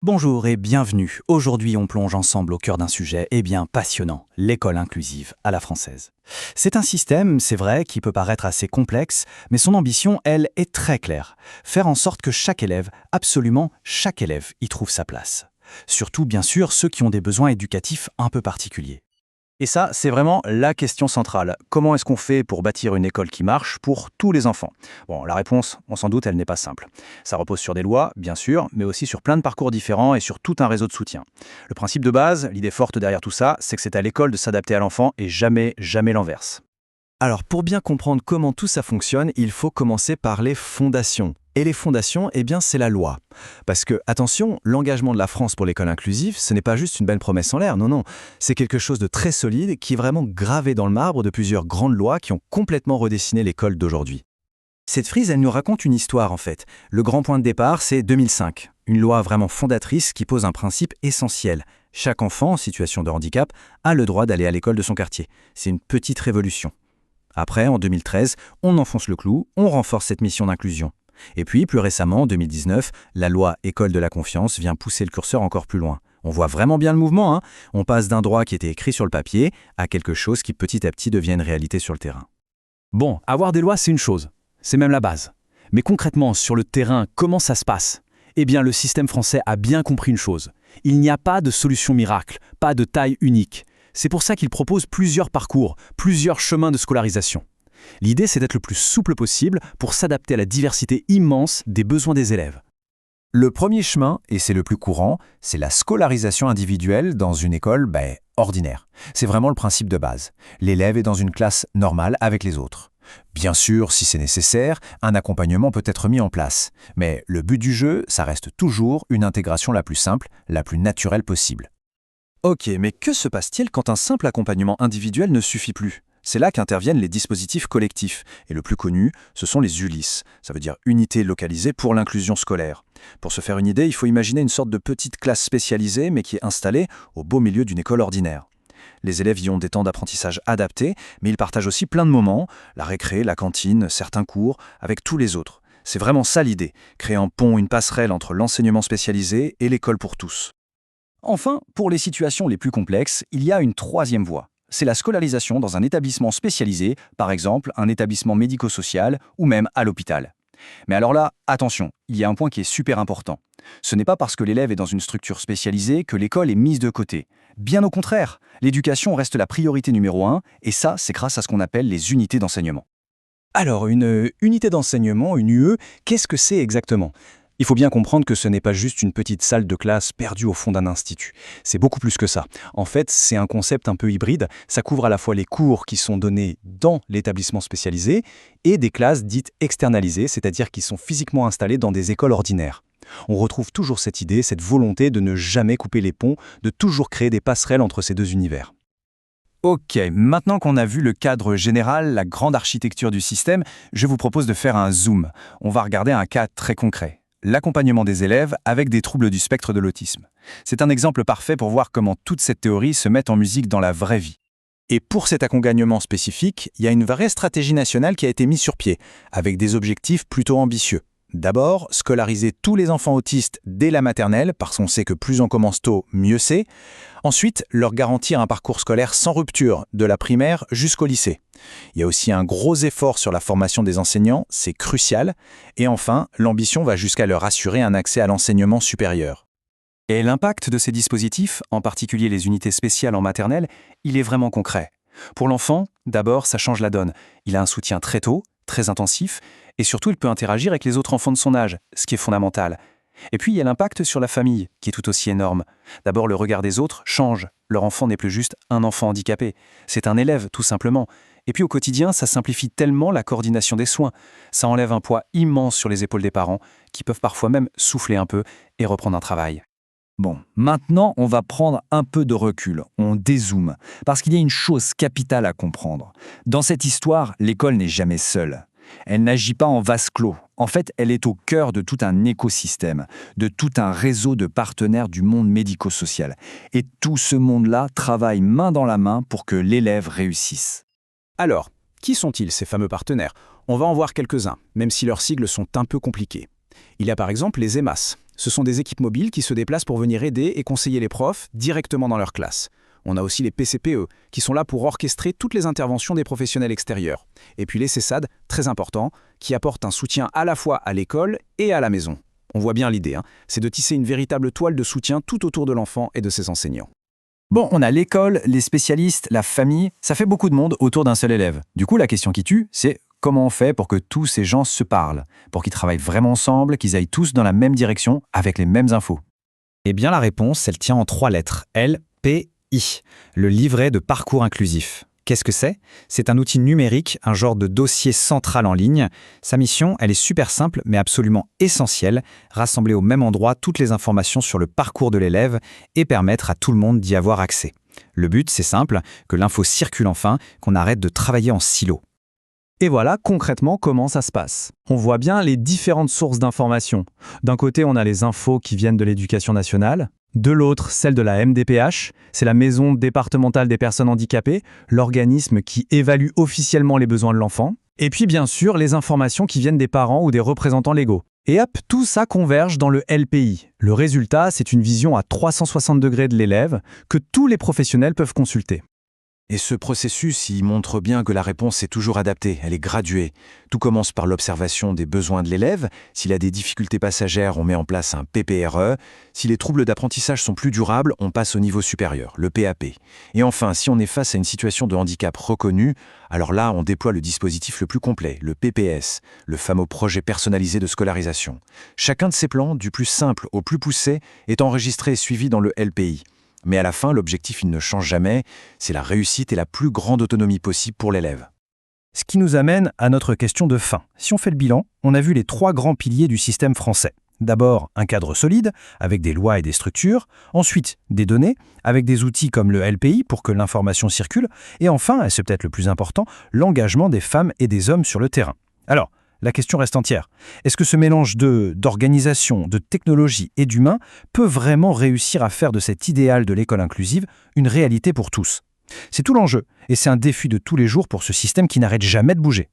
Bonjour et bienvenue. Aujourd'hui, on plonge ensemble au cœur d'un sujet bien passionnant, l'école inclusive à la française. C'est un système, c'est vrai, qui peut paraître assez complexe, mais son ambition, elle, est très claire. Faire en sorte que chaque élève, absolument chaque élève, y trouve sa place. Surtout, bien sûr, ceux qui ont des besoins éducatifs un peu particuliers. Et ça, c'est vraiment la question centrale. Comment est-ce qu'on fait pour bâtir une école qui marche pour tous les enfants? Bon, la réponse, on s'en doute, elle n'est pas simple. Ça repose sur des lois, bien sûr, mais aussi sur plein de parcours différents et sur tout un réseau de soutien. Le principe de base, l'idée forte derrière tout ça, c'est que c'est à l'école de s'adapter à l'enfant et jamais, jamais l'inverse. Alors, pour bien comprendre comment tout ça fonctionne, il faut commencer par les fondations. Et les fondations, c'est la loi. Parce que, attention, l'engagement de la France pour l'école inclusive, ce n'est pas juste une belle promesse en l'air, non, non. C'est quelque chose de très solide qui est vraiment gravé dans le marbre de plusieurs grandes lois qui ont complètement redessiné l'école d'aujourd'hui. Cette frise, elle nous raconte une histoire, en fait. Le grand point de départ, c'est 2005. Une loi vraiment fondatrice qui pose un principe essentiel. Chaque enfant en situation de handicap a le droit d'aller à l'école de son quartier. C'est une petite révolution. Après, en 2013, on enfonce le clou, on renforce cette mission d'inclusion. Et puis, plus récemment, en 2019, la loi École de la confiance vient pousser le curseur encore plus loin. On voit vraiment bien le mouvement, hein. On passe d'un droit qui était écrit sur le papier à quelque chose qui petit à petit devient une réalité sur le terrain. Bon, avoir des lois, c'est une chose. C'est même la base. Mais concrètement, sur le terrain, comment ça se passe? Le système français a bien compris une chose. Il n'y a pas de solution miracle, pas de taille unique. C'est pour ça qu'il propose plusieurs parcours, plusieurs chemins de scolarisation. L'idée, c'est d'être le plus souple possible pour s'adapter à la diversité immense des besoins des élèves. Le premier chemin, et c'est le plus courant, c'est la scolarisation individuelle dans une école ordinaire. C'est vraiment le principe de base. L'élève est dans une classe normale avec les autres. Bien sûr, si c'est nécessaire, un accompagnement peut être mis en place. Mais le but du jeu, ça reste toujours une intégration la plus simple, la plus naturelle possible. Ok, mais que se passe-t-il quand un simple accompagnement individuel ne suffit plus? C'est là qu'interviennent les dispositifs collectifs. Et le plus connu, ce sont les ULIS. Ça veut dire Unités localisées pour l'inclusion scolaire. Pour se faire une idée, il faut imaginer une sorte de petite classe spécialisée, mais qui est installée au beau milieu d'une école ordinaire. Les élèves y ont des temps d'apprentissage adaptés, mais ils partagent aussi plein de moments, la récré, la cantine, certains cours, avec tous les autres. C'est vraiment ça l'idée, créer un pont, une passerelle entre l'enseignement spécialisé et l'école pour tous. Enfin, pour les situations les plus complexes, il y a une troisième voie. C'est la scolarisation dans un établissement spécialisé, par exemple un établissement médico-social ou même à l'hôpital. Mais alors là, attention, il y a un point qui est super important. Ce n'est pas parce que l'élève est dans une structure spécialisée que l'école est mise de côté. Bien au contraire, l'éducation reste la priorité numéro 1, et ça, c'est grâce à ce qu'on appelle les unités d'enseignement. Alors, une unité d'enseignement, une UE, qu'est-ce que c'est exactement ? Il faut bien comprendre que ce n'est pas juste une petite salle de classe perdue au fond d'un institut. C'est beaucoup plus que ça. En fait, c'est un concept un peu hybride. Ça couvre à la fois les cours qui sont donnés dans l'établissement spécialisé et des classes dites externalisées, c'est-à-dire qui sont physiquement installées dans des écoles ordinaires. On retrouve toujours cette idée, cette volonté de ne jamais couper les ponts, de toujours créer des passerelles entre ces deux univers. Ok, maintenant qu'on a vu le cadre général, la grande architecture du système, je vous propose de faire un zoom. On va regarder un cas très concret. L'accompagnement des élèves avec des troubles du spectre de l'autisme. C'est un exemple parfait pour voir comment toute cette théorie se met en musique dans la vraie vie. Et pour cet accompagnement spécifique, il y a une vraie stratégie nationale qui a été mise sur pied, avec des objectifs plutôt ambitieux. D'abord, scolariser tous les enfants autistes dès la maternelle, parce qu'on sait que plus on commence tôt, mieux c'est. Ensuite, leur garantir un parcours scolaire sans rupture, de la primaire jusqu'au lycée. Il y a aussi un gros effort sur la formation des enseignants, c'est crucial. Et enfin, l'ambition va jusqu'à leur assurer un accès à l'enseignement supérieur. Et l'impact de ces dispositifs, en particulier les unités spéciales en maternelle, il est vraiment concret. Pour l'enfant, d'abord, ça change la donne. Il a un soutien très tôt, très intensif, et surtout, il peut interagir avec les autres enfants de son âge, ce qui est fondamental. Et puis, il y a l'impact sur la famille, qui est tout aussi énorme. D'abord, le regard des autres change. Leur enfant n'est plus juste un enfant handicapé. C'est un élève, tout simplement. Et puis, au quotidien, ça simplifie tellement la coordination des soins. Ça enlève un poids immense sur les épaules des parents, qui peuvent parfois même souffler un peu et reprendre un travail. Bon, maintenant, on va prendre un peu de recul, on dézoome, parce qu'il y a une chose capitale à comprendre. Dans cette histoire, l'école n'est jamais seule. Elle n'agit pas en vase clos. En fait, elle est au cœur de tout un écosystème, de tout un réseau de partenaires du monde médico-social. Et tout ce monde-là travaille main dans la main pour que l'élève réussisse. Alors, qui sont-ils ces fameux partenaires? On va en voir quelques-uns, même si leurs sigles sont un peu compliqués. Il y a par exemple les EMAS. Ce sont des équipes mobiles qui se déplacent pour venir aider et conseiller les profs directement dans leur classe. On a aussi les PCPE, qui sont là pour orchestrer toutes les interventions des professionnels extérieurs. Et puis les CESAD, très importants, qui apportent un soutien à la fois à l'école et à la maison. On voit bien l'idée, c'est de tisser une véritable toile de soutien tout autour de l'enfant et de ses enseignants. Bon, on a l'école, les spécialistes, la famille, ça fait beaucoup de monde autour d'un seul élève. Du coup, la question qui tue, c'est comment on fait pour que tous ces gens se parlent, pour qu'ils travaillent vraiment ensemble, qu'ils aillent tous dans la même direction, avec les mêmes infos? Eh bien, la réponse, elle tient en 3 lettres. LPI, le livret de parcours inclusif. Qu'est-ce que c'est? C'est un outil numérique, un genre de dossier central en ligne. Sa mission, elle est super simple, mais absolument essentielle, rassembler au même endroit toutes les informations sur le parcours de l'élève et permettre à tout le monde d'y avoir accès. Le but, c'est simple, que l'info circule enfin, qu'on arrête de travailler en silo. Et voilà concrètement comment ça se passe. On voit bien les différentes sources d'informations. D'un côté, on a les infos qui viennent de l'Éducation nationale. De l'autre, celle de la MDPH, c'est la Maison départementale des personnes handicapées, l'organisme qui évalue officiellement les besoins de l'enfant. Et puis bien sûr, les informations qui viennent des parents ou des représentants légaux. Et hop, tout ça converge dans le LPI. Le résultat, c'est une vision à 360 degrés de l'élève que tous les professionnels peuvent consulter. Et ce processus, il montre bien que la réponse est toujours adaptée, elle est graduée. Tout commence par l'observation des besoins de l'élève. S'il a des difficultés passagères, on met en place un PPRE. Si les troubles d'apprentissage sont plus durables, on passe au niveau supérieur, le PAP. Et enfin, si on est face à une situation de handicap reconnue, alors là, on déploie le dispositif le plus complet, le PPS, le fameux projet personnalisé de scolarisation. Chacun de ces plans, du plus simple au plus poussé, est enregistré et suivi dans le LPI. Mais à la fin, l'objectif, il ne change jamais, c'est la réussite et la plus grande autonomie possible pour l'élève. Ce qui nous amène à notre question de fin. Si on fait le bilan, on a vu les 3 grands piliers du système français. D'abord, un cadre solide, avec des lois et des structures. Ensuite, des données, avec des outils comme le LPI pour que l'information circule. Et enfin, et c'est peut-être le plus important, l'engagement des femmes et des hommes sur le terrain. Alors, la question reste entière. Est-ce que ce mélange d'organisation, de technologie et d'humain peut vraiment réussir à faire de cet idéal de l'école inclusive une réalité pour tous? C'est tout l'enjeu, et c'est un défi de tous les jours pour ce système qui n'arrête jamais de bouger.